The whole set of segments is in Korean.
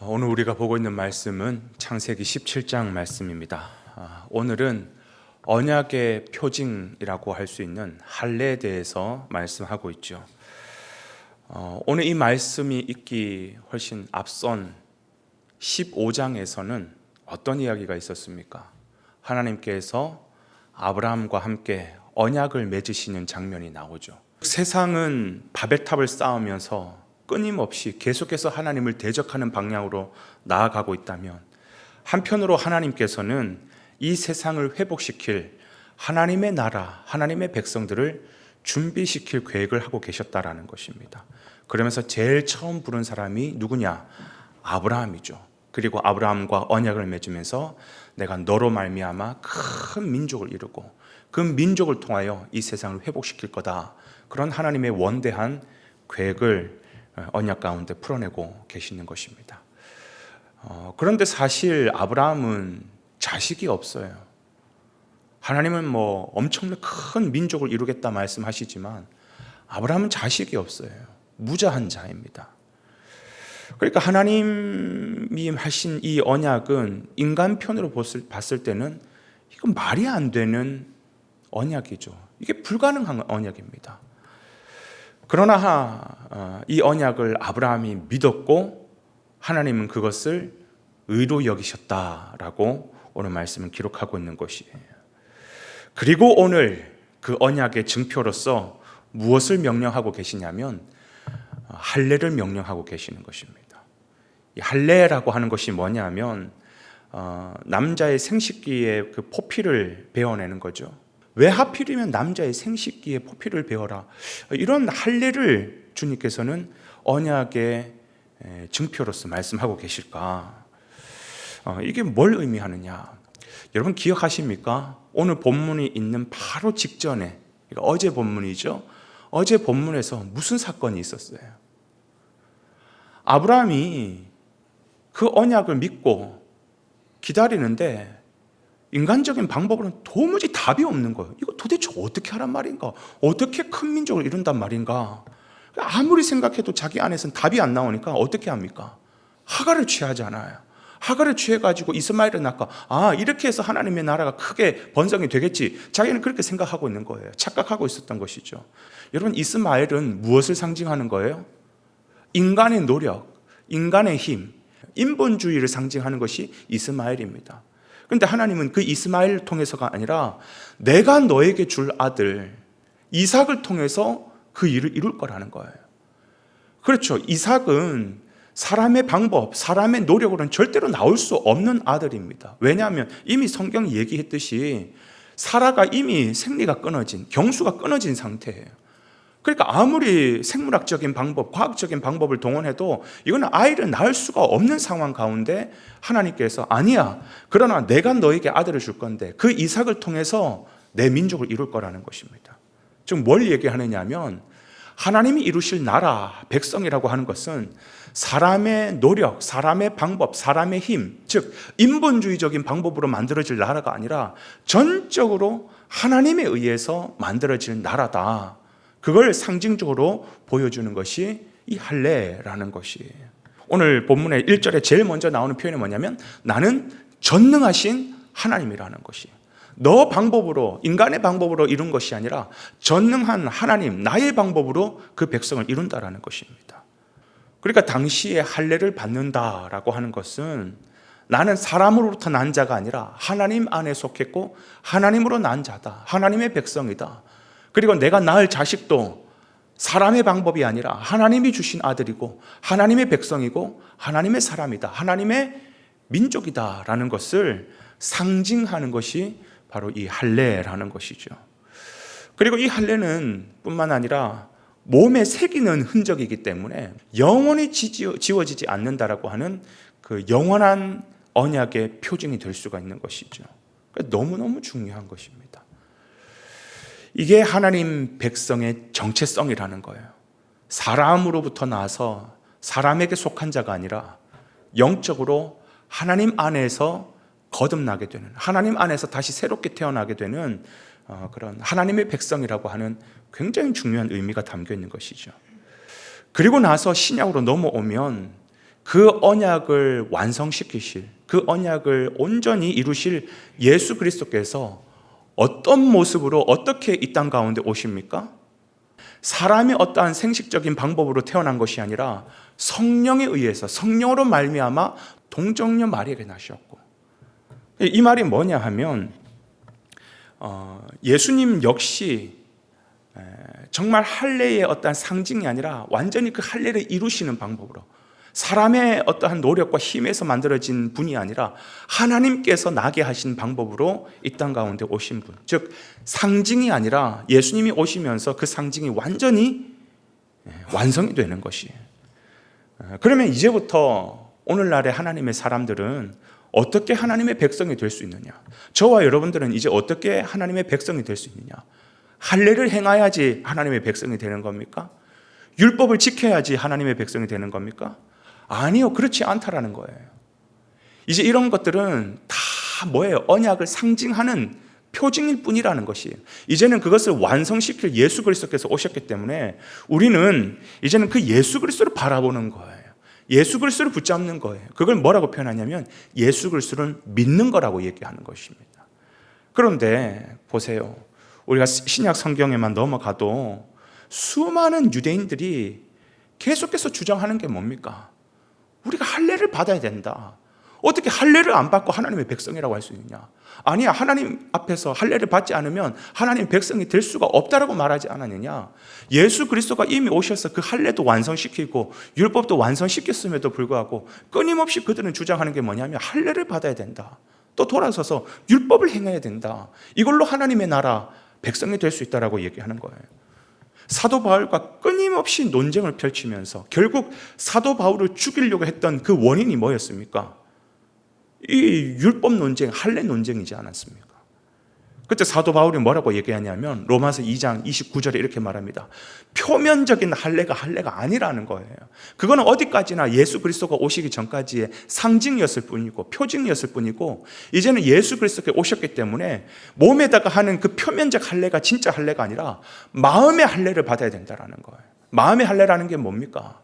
오늘 우리가 보고 있는 말씀은 창세기 17장 말씀입니다. 오늘은 언약의 표징이라고 할 수 있는 할례에 대해서 말씀하고 있죠. 오늘 이 말씀이 있기 훨씬 앞선 15장에서는 어떤 이야기가 있었습니까? 하나님께서 아브라함과 함께 언약을 맺으시는 장면이 나오죠. 세상은 바벨탑을 쌓으면서 끊임없이 계속해서 하나님을 대적하는 방향으로 나아가고 있다면, 한편으로 하나님께서는 이 세상을 회복시킬 하나님의 나라, 하나님의 백성들을 준비시킬 계획을 하고 계셨다라는 것입니다. 그러면서 제일 처음 부른 사람이 누구냐? 아브라함이죠. 그리고 아브라함과 언약을 맺으면서 내가 너로 말미암아 큰 민족을 이루고 그 민족을 통하여 이 세상을 회복시킬 거다, 그런 하나님의 원대한 계획을 언약 가운데 풀어내고 계시는 것입니다. 그런데 사실 아브라함은 자식이 없어요. 하나님은 엄청난 큰 민족을 이루겠다 말씀하시지만 아브라함은 자식이 없어요. 무자한 자입니다. 그러니까 하나님이 하신 이 언약은 인간 편으로 봤을 때는 이건 말이 안 되는 언약이죠. 이게 불가능한 언약입니다. 그러나 이 언약을 아브라함이 믿었고 하나님은 그것을 의로 여기셨다라고 오늘 말씀은 기록하고 있는 것이에요. 그리고 오늘 그 언약의 증표로서 무엇을 명령하고 계시냐면 할례를 명령하고 계시는 것입니다. 이 할례라고 하는 것이 뭐냐면 남자의 생식기의 그 포피를 베어내는 거죠. 왜 하필이면 남자의 생식기에 포피를 베어라, 이런 할례를 주님께서는 언약의 증표로서 말씀하고 계실까? 이게 뭘 의미하느냐? 여러분 기억하십니까? 오늘 본문이 있는 바로 직전에, 그러니까 어제 본문이죠. 어제 본문에서 무슨 사건이 있었어요? 아브라함이 그 언약을 믿고 기다리는데 인간적인 방법으로는 도무지 답이 없는 거예요. 이거 도대체 어떻게 하란 말인가? 어떻게 큰 민족을 이룬단 말인가? 아무리 생각해도 자기 안에서는 답이 안 나오니까 어떻게 합니까? 하갈을 취하잖아요. 하갈을 취해가지고 이스마엘을 낳고, 이렇게 해서 하나님의 나라가 크게 번성이 되겠지, 자기는 그렇게 생각하고 있는 거예요. 착각하고 있었던 것이죠. 여러분, 이스마엘은 무엇을 상징하는 거예요? 인간의 노력, 인간의 힘, 인본주의를 상징하는 것이 이스마엘입니다. 그런데 하나님은 그 이스마엘을 통해서가 아니라 내가 너에게 줄 아들 이삭을 통해서 그 일을 이룰 거라는 거예요. 그렇죠. 이삭은 사람의 방법, 사람의 노력으로는 절대로 나올 수 없는 아들입니다. 왜냐하면 이미 성경이 얘기했듯이 사라가 이미 생리가 끊어진, 경수가 끊어진 상태예요. 그러니까 아무리 생물학적인 방법, 과학적인 방법을 동원해도 이거는 아이를 낳을 수가 없는 상황 가운데 하나님께서 아니야, 그러나 내가 너에게 아들을 줄 건데 그 이삭을 통해서 내 민족을 이룰 거라는 것입니다. 즉 뭘 얘기하느냐 하면, 하나님이 이루실 나라, 백성이라고 하는 것은 사람의 노력, 사람의 방법, 사람의 힘, 즉 인본주의적인 방법으로 만들어질 나라가 아니라 전적으로 하나님에 의해서 만들어질 나라다. 그걸 상징적으로 보여주는 것이 이 할례라는 것이에요. 오늘 본문의 1절에 제일 먼저 나오는 표현이 뭐냐면, 나는 전능하신 하나님이라는 것이에요. 너 방법으로, 인간의 방법으로 이룬 것이 아니라 전능한 하나님, 나의 방법으로 그 백성을 이룬다라는 것입니다. 그러니까 당시에 할례를 받는다라고 하는 것은 나는 사람으로부터 난 자가 아니라 하나님 안에 속했고 하나님으로 난 자다, 하나님의 백성이다. 그리고 내가 낳을 자식도 사람의 방법이 아니라 하나님이 주신 아들이고 하나님의 백성이고 하나님의 사람이다, 하나님의 민족이다라는 것을 상징하는 것이 바로 이 할례라는 것이죠. 그리고 이 할례는 뿐만 아니라 몸에 새기는 흔적이기 때문에 영원히 지워지지 않는다라고 하는 그 영원한 언약의 표징이 될 수가 있는 것이죠. 너무너무 중요한 것입니다. 이게 하나님 백성의 정체성이라는 거예요. 사람으로부터 나서 사람에게 속한 자가 아니라 영적으로 하나님 안에서 거듭나게 되는, 하나님 안에서 다시 새롭게 태어나게 되는 그런 하나님의 백성이라고 하는 굉장히 중요한 의미가 담겨 있는 것이죠. 그리고 나서 신약으로 넘어오면 그 언약을 완성시키실, 그 언약을 온전히 이루실 예수 그리스도께서 어떤 모습으로 어떻게 이 땅 가운데 오십니까? 사람이 어떠한 생식적인 방법으로 태어난 것이 아니라 성령에 의해서, 성령으로 말미암아 동정녀 마리아에게 나셨고, 이 말이 뭐냐 하면 예수님 역시 정말 할례의 어떠한 상징이 아니라 완전히 그 할례를 이루시는 방법으로, 사람의 어떠한 노력과 힘에서 만들어진 분이 아니라 하나님께서 나게 하신 방법으로 이 땅 가운데 오신 분, 즉 상징이 아니라 예수님이 오시면서 그 상징이 완전히 완성이 되는 것이에요. 그러면 이제부터 오늘날의 하나님의 사람들은 어떻게 하나님의 백성이 될 수 있느냐? 저와 여러분들은 이제 어떻게 하나님의 백성이 될 수 있느냐? 할례를 행해야지 하나님의 백성이 되는 겁니까? 율법을 지켜야지 하나님의 백성이 되는 겁니까? 아니요, 그렇지 않다라는 거예요. 이제 이런 것들은 다 뭐예요? 언약을 상징하는 표징일 뿐이라는 것이에요. 이제는 그것을 완성시킬 예수 그리스도께서 오셨기 때문에 우리는 이제는 그 예수 그리스도를 바라보는 거예요. 예수 그리스도를 붙잡는 거예요. 그걸 뭐라고 표현하냐면 예수 그리스도를 믿는 거라고 얘기하는 것입니다. 그런데 보세요. 우리가 신약 성경에만 넘어가도 수많은 유대인들이 계속해서 주장하는 게 뭡니까? 우리가 할례를 받아야 된다. 어떻게 할례를 안 받고 하나님의 백성이라고 할 수 있느냐? 아니야, 하나님 앞에서 할례를 받지 않으면 하나님의 백성이 될 수가 없다라고 말하지 않았느냐? 예수 그리스도가 이미 오셔서 그 할례도 완성시키고 율법도 완성시켰음에도 불구하고 끊임없이 그들은 주장하는 게 뭐냐면 할례를 받아야 된다. 또 돌아서서 율법을 행해야 된다. 이걸로 하나님의 나라 백성이 될 수 있다라고 얘기하는 거예요. 사도 바울과 끊임없이 논쟁을 펼치면서 결국 사도 바울을 죽이려고 했던 그 원인이 뭐였습니까? 이 율법 논쟁, 할례 논쟁이지 않았습니까? 그때 사도 바울이 뭐라고 얘기하냐면 로마서 2장 29절에 이렇게 말합니다. 표면적인 할례가 아니라는 거예요. 그거는 어디까지나 예수 그리스도가 오시기 전까지의 상징이었을 뿐이고 표징이었을 뿐이고, 이제는 예수 그리스도가 오셨기 때문에 몸에다가 하는 그 표면적 할례가 진짜 할례가 아니라 마음의 할례를 받아야 된다는 거예요. 마음의 할례라는 게 뭡니까?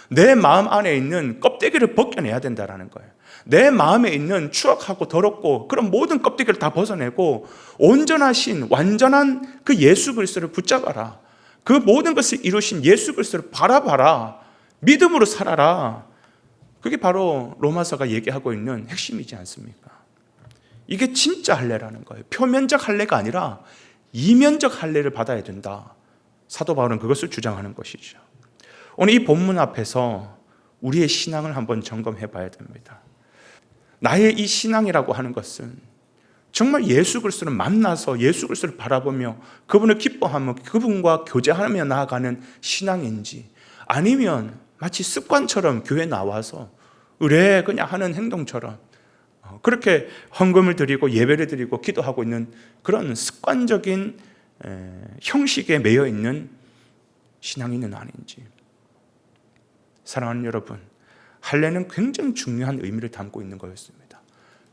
내 마음 안에 있는 껍데기를 벗겨내야 된다는 거예요. 내 마음에 있는 추악하고 더럽고 그런 모든 껍데기를 다 벗어내고 온전하신 완전한 그 예수 그리스도를 붙잡아라. 그 모든 것을 이루신 예수 그리스도를 바라봐라. 믿음으로 살아라. 그게 바로 로마서가 얘기하고 있는 핵심이지 않습니까? 이게 진짜 할례라는 거예요. 표면적 할례가 아니라 이면적 할례를 받아야 된다. 사도 바울은 그것을 주장하는 것이죠. 오늘 이 본문 앞에서 우리의 신앙을 한번 점검해 봐야 됩니다. 나의 이 신앙이라고 하는 것은 정말 예수 그리스도를 만나서 예수 그리스도를 바라보며 그분을 기뻐하며 그분과 교제하며 나아가는 신앙인지, 아니면 마치 습관처럼 교회 나와서 의례 그냥 하는 행동처럼 그렇게 헌금을 드리고 예배를 드리고 기도하고 있는 그런 습관적인 형식에 매여 있는 신앙인은 아닌지. 사랑하는 여러분, 할례는 굉장히 중요한 의미를 담고 있는 거였습니다.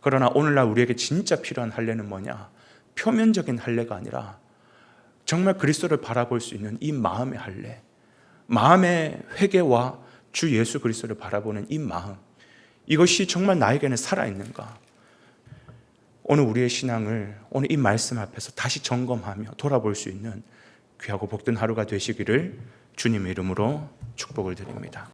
그러나 오늘날 우리에게 진짜 필요한 할례는 뭐냐? 표면적인 할례가 아니라 정말 그리스도를 바라볼 수 있는 이 마음의 할례, 마음의 회개와 주 예수 그리스도를 바라보는 이 마음, 이것이 정말 나에게는 살아있는가? 오늘 우리의 신앙을 오늘 이 말씀 앞에서 다시 점검하며 돌아볼 수 있는 귀하고 복된 하루가 되시기를 주님의 이름으로 축복을 드립니다.